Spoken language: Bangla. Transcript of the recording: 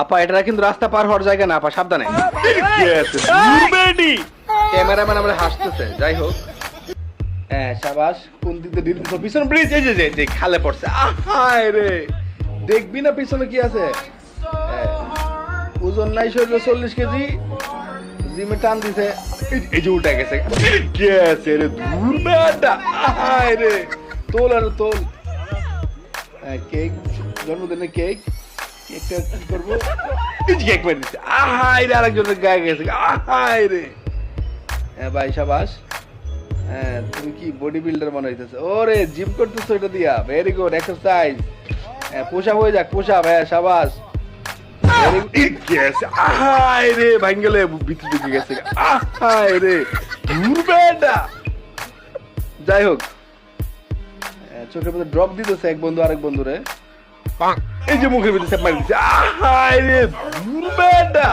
আপা এটা কিন্তু রাস্তা পার হওয়ার জায়গা না আপা, সাবধানে। ক্যামেরাম্যান আমরা হাসতেছে, যাই হোক। হ্যাঁ সাবাস। কোন দিক দিয়ে দিল পিছনে ব্রিজ, এই যে যে খালে পড়ছে। আহায় রে, দেখবি না পিছনে কি আছে। ওজন নাই শরীরে 40 কেজি, জিমে টান দিছে, এই যে উল্টা গেছে। গেছে রে দূর বেটা। আহায় রে, তোল আর তোল। কেক, জন্মদিনের কেক, কেকটা কি করবো, এই যে কেক মেরে দিচ্ছে। আহায় রে, আরেকজনের গায়ে গেছে। আহায় রে। হ্যাঁ ভাই সাবাস। হ্যাঁ তুমি কি বডি বিল্ডার মনে হইতেছে। ওরে জিম করতেছো এটা দিয়া, ভেরি গুড এক্সারসাইজ। হ্যাঁ পোষা হয়ে যাক, পোষা ভাই, সাবাস। আহায় রে, ভাঙ্গলে ভিতরে ঢুকে গেছে। আহায় রে দূর বেটা। যাই হোক, চোখের মধ্যে ড্রপ দিতেছে এক বন্ধু আরেক বন্ধুরে, এই যে মুখের ভিতরে চাপ মারি দিচ্ছে। আহায় রে দূর বেটা।